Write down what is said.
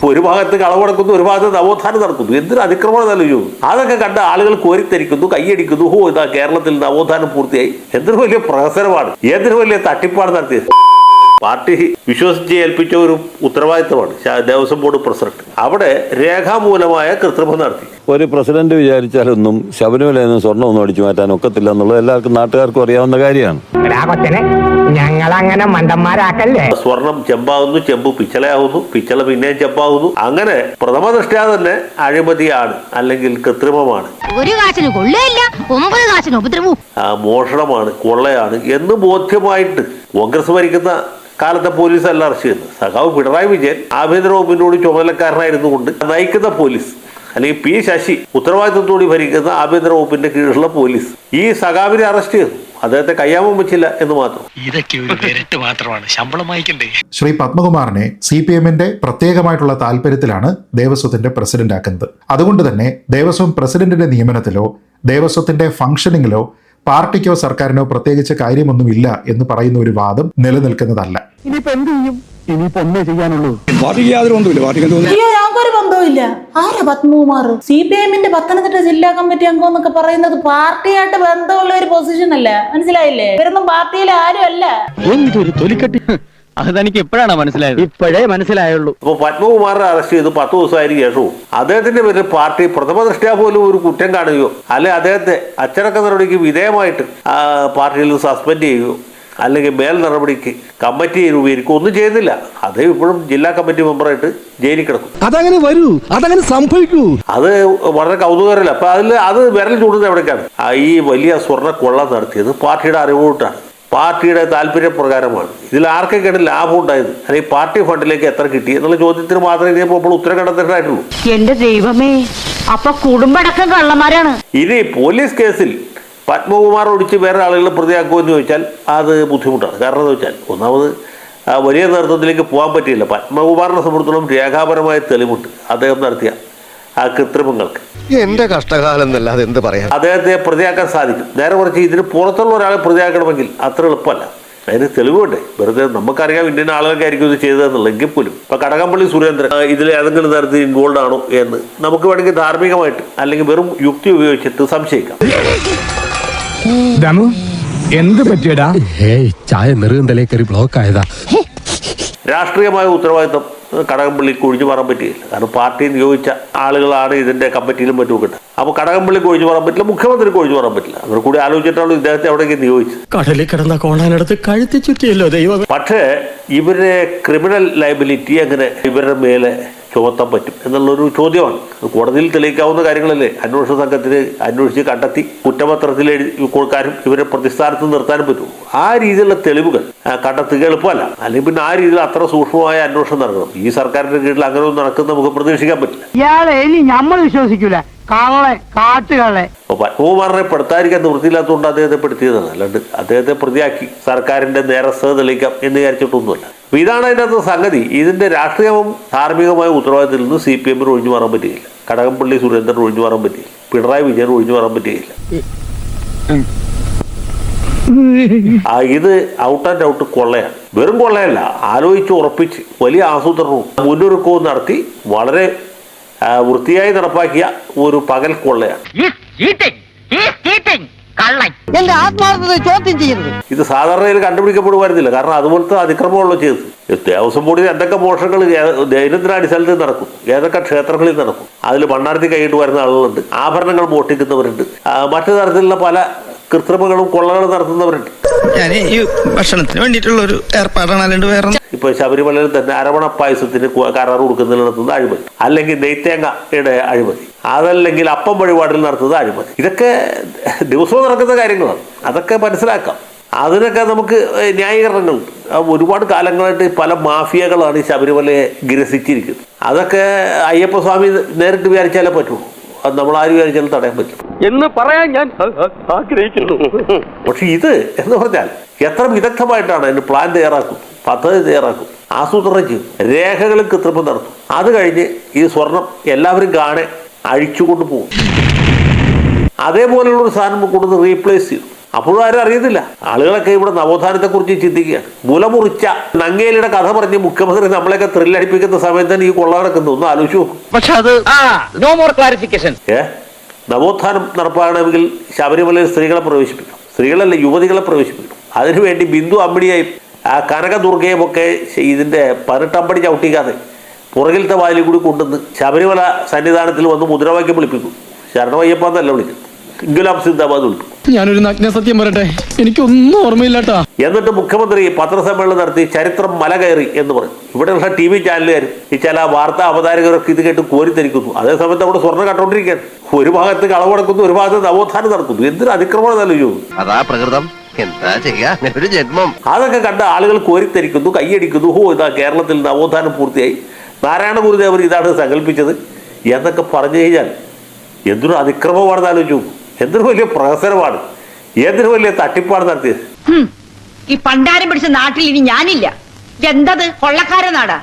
ഒരു ഭാഗത്ത് കളവ് നടക്കുന്നു, ഒരു ഭാഗത്ത് നവോത്ഥാനം നടക്കുന്നു. എന്തൊരു അതിക്രമണം നൽകുന്നു. അതൊക്കെ കണ്ട് ആളുകൾ കോരിത്തരിക്കുന്നു, കൈയടിക്കുന്നു. ഇതാ കേരളത്തിൽ നവോത്ഥാനം പൂർത്തിയായി. എന്തൊരു വലിയ പ്രഹസനമാണ്, എന്തൊരു വലിയ തട്ടിപ്പാട് നടത്തിയത്. പാർട്ടി വിശ്വസിച്ച് ഏൽപ്പിച്ച ഒരു ഉത്തരവാദിത്തമാണ് ദേവസ്വം ബോർഡ് പ്രസിഡന്റ്. അവിടെ രേഖാമൂലമായ കൃത്രിമം നടത്തി. ഒരു പ്രസിഡന്റ് വിചാരിച്ചാലൊന്നും ശബരിമലയിൽ നിന്ന് സ്വർണ്ണം ഒന്നും അടിച്ചു മാറ്റാൻ ഒക്കത്തില്ല എന്നുള്ളത് എല്ലാവർക്കും നാട്ടുകാർക്കും അറിയാവുന്ന കാര്യമാണ്. ഞങ്ങളങ്ങനെ മണ്ടന്മാരാക്കല്ലേ. സ്വർണം ചെമ്പാകുന്നു, ചെമ്പ് പിച്ചളയാകുന്നു, പിച്ചള പിന്നെയും ചെമ്പാകുന്നു. അങ്ങനെ പ്രഥമ ദൃഷ്ട്യാ തന്നെ അഴിമതിയാണ്, അല്ലെങ്കിൽ കൃത്രിമമാണ്, ഒരു കാശിന് കൊള്ളയില്ല, 9 കാശിന് ഉപദ്രവവും, മോഷണമാണ്, കൊള്ളയാണ് എന്ന് ബോധ്യമായിട്ട് കോൺഗ്രസ് ഭരിക്കുന്ന കാലത്തെ പോലീസ് അല്ല അറസ്റ്റ് ചെയ്യുന്നത്. സഖാവ് പിണറായി വിജയൻ ആഭ്യന്തര വകുപ്പിനോട് ചുമതലക്കാരനായിരുന്നു കൊണ്ട് നയിക്കുന്ന പോലീസ്, അല്ലെങ്കിൽ പി ശശി ഉത്തരവാദിത്വത്തോടെ ഭരിക്കുന്ന ആഭ്യന്തര വകുപ്പിന്റെ കീഴിലുള്ള പോലീസ് ഈ സഖാവിനെ അറസ്റ്റ് ചെയ്തു. അദ്ദേഹത്തെ കയ്യാമം വെച്ചില്ല എന്ന് മാത്രം. ഇതൊക്കെ ഒരു വിരട്ട് മാത്രമാണ്, ശമ്പളം വാങ്ങിക്കണ്ടേ. ശ്രീ പത്മകുമാറിനെ CPM-ന്റെ പ്രത്യേകമായിട്ടുള്ള താല്പര്യത്തിലാണ് ദേവസ്വത്തിന്റെ പ്രസിഡന്റ് ആക്കുന്നത്. അതുകൊണ്ട് തന്നെ ദേവസ്വം പ്രസിഡന്റിന്റെ നിയമനത്തിലോ ദേവസ്വത്തിന്റെ ഫംഗ്ഷനിങ്ങിലോ പാർട്ടിക്കോ സർക്കാരിനോ പ്രത്യേകിച്ച് കാര്യമൊന്നുമില്ല എന്ന് പറയുന്ന ഒരു വാദം നിലനിൽക്കുന്നതല്ല. ഇനിയിപ്പോ എന്ത് ചെയ്യും? ഇനിയിപ്പോ ഒന്നേ ചെയ്യാനുള്ളൂ. പാർട്ടിക്ക് യാതൊരു ബന്ധമില്ല. ഞങ്ങൾക്കൊരു ബന്ധമില്ല. ആരാ പത്മകുമാർ? CPM-ന്റെ പത്തനംതിട്ട ജില്ലാ കമ്മിറ്റി അംഗം എന്നൊക്കെ പറയുന്നത് പാർട്ടിയായിട്ട് ബന്ധമുള്ള ഒരു പൊസിഷൻ അല്ല, മനസ്സിലായില്ലേ? ഇവരൊന്നും പാർട്ടിയിൽ ആരും അല്ല. എന്തൊരു തൊലിക്കട്ടി. അത് തനിക്ക് എപ്പോഴാണ് മനസ്സിലായത്? ഇപ്പോഴേ മനസ്സിലായുള്ളൂ. അപ്പൊ പത്മകുമാറിനെ അറസ്റ്റ് ചെയ്ത് 10 ദിവസമായിരിക്കും ശേഷവും അദ്ദേഹത്തിന്റെ പേരിൽ പാർട്ടി പ്രഥമ ദൃഷ്ട്യാ പോലും ഒരു കുറ്റം കാണുകയോ അല്ലെ അദ്ദേഹത്തെ അച്ചടക്ക നടപടിക്ക് വിധേയമായിട്ട് പാർട്ടിയിൽ സസ്പെൻഡ് ചെയ്യുകയോ അല്ലെങ്കിൽ മേൽ നടപടിക്ക് കമ്മിറ്റി രൂപീകരിക്കുക ഒന്നും ചെയ്യുന്നില്ല. അദ്ദേഹം ഇപ്പോഴും ജില്ലാ കമ്മിറ്റി മെമ്പറായിട്ട് ജയിലിൽ കിടക്കും. അതങ്ങനെ വരൂ, അതങ്ങനെ സംഭവിക്കൂ. അത് വളരെ കൗതുകരല്ല. അപ്പൊ അത് വിരൽ ചൂടുന്നത് എവിടേക്കാണ്? ഈ വലിയ സ്വർണ്ണ കൊള്ള നടത്തിയത് പാർട്ടിയുടെ അറിവോട്ടാണ്, പാർട്ടിയുടെ താല്പര്യപ്രകാരമാണ്. ഇതിൽ ആർക്കൊക്കെയാണ് ലാഭം ഉണ്ടായത്, അല്ലെങ്കിൽ പാർട്ടി ഫണ്ടിലേക്ക് എത്ര കിട്ടി എന്നുള്ള ചോദ്യത്തിന് മാത്രമേ ഇതിപ്പോൾ ഉത്തരം കണ്ടെത്തേണ്ടതായിട്ടുള്ളൂ. എന്റെ ദൈവമേ, അപ്പൊ കുടുംബടക്കം കള്ളന്മാരാണ്. ഇനി പോലീസ് കേസിൽ പത്മകുമാർ ഒഴിച്ച് വേറെ ആളുകൾ പ്രതിയാക്കുമോ എന്ന് ചോദിച്ചാൽ അത് ബുദ്ധിമുട്ടാണ്. കാരണം എന്ന് വെച്ചാൽ ഒന്നാമത് വലിയ നേതൃത്വത്തിലേക്ക് പോകാൻ പറ്റിയില്ല. പത്മകുമാറിനെ സംബന്ധിച്ചിടത്തോളം രേഖാപരമായ തെളിവുണ്ട് അദ്ദേഹം നടത്തിയ ആ കൃത്രിമങ്ങൾക്ക്. എന്റെ കഷ്ടകാലം എന്നല്ലാതെ എന്ത് പറയാൻ. അദ്ദേഹത്തെ പ്രതിയാക്കാൻ സാധിക്കും. നേരെ മറിച്ച് ഇതിന് പുറത്തുള്ള ഒരാളെ പ്രതിയാക്കണമെങ്കിൽ അത്ര എളുപ്പമല്ല. അതിന് തെളിവുണ്ടേ. വെറുതെ നമുക്കറിയാം ഇന്ത്യൻ ആളുകൾക്ക് ആയിരിക്കും ഇത് ചെയ്തതെന്നുള്ളത്. എങ്കിൽ പോലും ഇപ്പൊ കടകംപള്ളി സുരേന്ദ്രൻ ഇതിൽ ഏതെങ്കിലും തരത്തിൽ ഇൻവോൾവ് ആണോ എന്ന് നമുക്ക് വേണമെങ്കിൽ ധാർമ്മികമായിട്ട് അല്ലെങ്കിൽ വെറും യുക്തി ഉപയോഗിച്ചിട്ട് സംശയിക്കാം. എന്ത് പറ്റിയടാ? ചായ നെറുകന്തലേ കയറി ബ്ലോക്ക് ആയതാ. രാഷ്ട്രീയമായ ഉത്തരവാദിത്വം കടകംപള്ളിക്ക് ഒഴിഞ്ഞു മാറാൻ പറ്റിയില്ല. കാരണം പാർട്ടി നിയോഗിച്ച ആളുകളാണ് ഇതിന്റെ കമ്മിറ്റിയിലും മറ്റും കിട്ടുക. അപ്പൊ കടകംപള്ളിക്ക് ഒഴിഞ്ഞു മാറാൻ പറ്റില്ല, മുഖ്യമന്ത്രിക്ക് ഒഴിഞ്ഞു മാറാൻ പറ്റില്ല. അവർ കൂടി ആലോചിച്ചിട്ടാണ് ഇദ്ദേഹത്തെ അവിടേക്ക് നിയോഗിച്ചത്. കടലിൽ കിടന്ന കോണാനടുത്ത് കഴുത്തി ചുറ്റിയല്ലോ ദൈവം. പക്ഷേ ഇവരെ ക്രിമിനൽ ലയബിലിറ്റി എങ്ങനെ ഇവരുടെ മേലെ ചുമത്താൻ പറ്റും എന്നുള്ളൊരു ചോദ്യമാണ്. കോടതിയിൽ തെളിയിക്കാവുന്ന കാര്യങ്ങളല്ലേ. അന്വേഷണ സംഘത്തിന് അന്വേഷിച്ച് കണ്ടെത്തി കുറ്റപത്രത്തിൽ എഴുതി കൊടുക്കാനും ഇവരെ പ്രതിസ്ഥാനത്ത് നിർത്താനും പറ്റും. ആ രീതിയിലുള്ള തെളിവുകൾ കണ്ടെത്തുക എളുപ്പമല്ല. അല്ലെങ്കിൽ പിന്നെ ആ രീതിയിൽ അത്ര സൂക്ഷ്മമായ അന്വേഷണം നടക്കണം. ഈ സർക്കാരിന്റെ കീഴിൽ അങ്ങനെ ഒന്നും നടക്കുന്ന നമുക്ക് പ്രതീക്ഷിക്കാൻ പറ്റില്ല. ഇയാളെ ഇനി നമ്മൾ വിശ്വസിക്കൂല. കാട്ടുകളെ. അപ്പൊ പത്മകുമാറിനെ പെടുത്താതിരിക്കാൻ നിവൃത്തിയില്ലാത്തതുകൊണ്ട് അദ്ദേഹത്തെ പെടുത്തിയതാണ്. അല്ലാണ്ട് അദ്ദേഹത്തെ പ്രതിയാക്കി സർക്കാരിന്റെ നേരസ്ഥത തെളിയിക്കാം എന്ന് വിചാരിച്ചിട്ടൊന്നുമല്ല. അപ്പൊ ഇതാണ് അതിനകത്ത് സംഗതി. ഇതിന്റെ രാഷ്ട്രീയവും ധാർമ്മികമായ ഉത്തരവാദിത്തത്തിൽ നിന്ന് CPM-ന് ഒഴിഞ്ഞു മാറാൻ പറ്റുകയില്ല. കടകംപള്ളി സുരേന്ദ്രൻ ഒഴിഞ്ഞു മാറാൻ പറ്റുകയില്ല. പിണറായി വിജയൻ ഒഴിഞ്ഞു മാറാൻ പറ്റുകയില്ല. ഇത് ഔട്ട് ആൻഡ് ഔട്ട് കൊള്ളയാണ്. വെറും കൊള്ളയല്ല, ആലോചിച്ച് ഉറപ്പിച്ച് വലിയ ആസൂത്രണവും മുന്നൊരുക്കവും നടത്തി വളരെ വൃത്തിയായി നടപ്പാക്കിയ ഒരു പകൽ കൊള്ളയാണ്. എന്റെ ആത്മാർത്ഥത ചോദ്യം ചെയ്യരുത്. ഇത് സാധാരണയിൽ കണ്ടുപിടിക്കപ്പെടുമായിരുന്നില്ല. കാരണം അതുപോലത്തെ അതിക്രമമുള്ള ചെയ്ത് ദേവസ്വം ബോർഡിൽ എന്തൊക്കെ മോഷണങ്ങൾ ദൈനംദിനാടിസ്ഥാനത്തിൽ നടക്കും, ഏതൊക്കെ ക്ഷേത്രങ്ങളിൽ നടക്കും. അതിൽ മണ്ണാർത്തി കൈയിട്ട് വരുന്ന ആളുകളുണ്ട്, ആഭരണങ്ങൾ മോഷ്ടിക്കുന്നവരുണ്ട്, മറ്റു തരത്തിലുള്ള പല കൃത്രിമങ്ങളും കൊള്ളകളും നടത്തുന്നവരുണ്ട്. ഞാൻ ഈ ഭക്ഷണത്തിന് വേണ്ടിയിട്ടുള്ള ഒരു ഏർപ്പാടാണ്, അല്ലാണ്ട് വേറെ. ഇപ്പൊ ശബരിമലയിൽ തന്നെ അരവണ പായസത്തിന് കരാർ കൊടുക്കുന്നതിൽ നടത്തുന്ന അഴിമതി, അല്ലെങ്കിൽ നെയ്ത്തേങ്ങയുടെ അഴിമതി, അതല്ലെങ്കിൽ അപ്പം വഴിപാടിൽ നടത്തുന്ന അഴിമതി. ഇതൊക്കെ ദിവസവും നടക്കുന്ന കാര്യങ്ങളാണ്. അതൊക്കെ മനസ്സിലാക്കാം. അതിനൊക്കെ നമുക്ക് ന്യായീകരണങ്ങളുണ്ട്. ഒരുപാട് കാലങ്ങളായിട്ട് പല മാഫിയകളാണ് ഈ ശബരിമലയെ ഗ്രസിച്ചിരിക്കുന്നത്. അതൊക്കെ അയ്യപ്പസ്വാമി നേരിട്ട് വിചാരിച്ചാലേ പറ്റുള്ളൂ. അത് നമ്മളാരും വിചാരിച്ചാലും തടയാൻ പറ്റും എന്ന് പറയാൻ ഞാൻ ആഗ്രഹിക്കുന്നു. പക്ഷെ ഇത് എന്ന് പറഞ്ഞാൽ എത്ര വിദഗ്ധമായിട്ടാണ് അതിന് പ്ലാൻ തയ്യാറാക്കും, പദ്ധതി തയ്യാറാക്കും, ആസൂത്രണം ചെയ്യും, രേഖകളിൽ കൃത്രിമം നടത്തും. അത് കഴിഞ്ഞ് ഈ സ്വർണം എല്ലാവരും കാണെ അഴിച്ചുകൊണ്ട് പോകും. അതേപോലെയുള്ളൊരു സാധനം കൊണ്ടുവന്ന് റീപ്ലേസ് ചെയ്യും. അപ്പോഴും ആരും അറിയുന്നില്ല. ആളുകളൊക്കെ ഇവിടെ നവോത്ഥാനത്തെക്കുറിച്ച് ചിന്തിക്കുകയാണ്. മുലമുറിച്ച നങ്ങേലിയുടെ കഥ പറഞ്ഞ് മുഖ്യമന്ത്രി നമ്മളെയൊക്കെ ത്രില്ലടിപ്പിക്കുന്ന സമയത്ത് തന്നെ ഈ കൊള്ള നടക്കുന്നു. ഒന്ന് ആലോചിച്ചു നോക്കും. പക്ഷെ അത് നോ മോർ ക്ലാരിഫിക്കേഷൻ. നവോത്ഥാനം നടപ്പാകണമെങ്കിൽ ശബരിമലയിൽ സ്ത്രീകളെ പ്രവേശിപ്പിക്കണം. സ്ത്രീകളല്ല, യുവതികളെ പ്രവേശിപ്പിക്കണം. അതിനുവേണ്ടി ബിന്ദു അമ്മിണിയെയും ആ കനകദുർഗയും ഒക്കെ ഇതിന്റെ 18 പടി ചവിട്ടിക്കാതെ പുറകിലത്തെ വാലിൽ കൂടി കൊണ്ടുവന്ന് ശബരിമല സന്നിധാനത്തിൽ വന്ന് മുദ്രാവാക്യം വിളിപ്പിക്കും. ശരണമയ്യപ്പ എന്നല്ല വിളിക്കും, ഇംഗുലാം സിന്ദാബാദ് വിളിക്കും. ഞാനൊരു നഗ്ന സത്യം പറയട്ടെ, എനിക്കൊന്നും ഓർമ്മയില്ലാട്ടാ. എന്നിട്ട് മുഖ്യമന്ത്രി പത്രസമ്മേളനം നടത്തി ചരിത്രം മല കയറി എന്ന് പറയും. ഇവിടെയുള്ള TV ചാനലുകാരും ഈ ചില വാർത്താ അവതാരകരൊക്കെ ഇത് കേട്ട് കോരിത്തരിക്കുന്നു. അതേസമയത്ത് അവിടെ സ്വർണ്ണം കട്ടോണ്ടിരിക്കുകയാണ്. ഒരു ഭാഗത്ത് കളവ് നടക്കുന്നു, ഒരു ഭാഗത്ത് നവോത്ഥാനം നടക്കുന്നു. എന്തൊരു അതിക്രമണം എന്നല്ലോ. അതാ പ്രകൃതം, എന്താ ചെയ്യാ, ഒരു ജന്മം. അതൊക്കെ കണ്ട് ആളുകൾ കോരിത്തരിക്കുന്നു, കൈയടിക്കുന്നു. ഇതാ കേരളത്തിൽ നവോത്ഥാനം പൂർത്തിയായി, നാരായണ ഗുരുദേവൻ ഇതാണ് സങ്കല്പിച്ചത് എന്നൊക്കെ പറഞ്ഞു കഴിഞ്ഞാൽ എന്തൊരു അതിക്രമമാണെന്ന് ആലോചിച്ചു. എന്തൊരു വലിയ പ്രഹസനമാണ്, എന്തൊരു വലിയ തട്ടിപ്പാണ് നടത്തിയത്. ഈ പണ്ടാരം പിടിച്ച നാട്ടിൽ ഇനി ഞാനില്ല. എന്തത് കൊള്ളക്കാര നാടാ.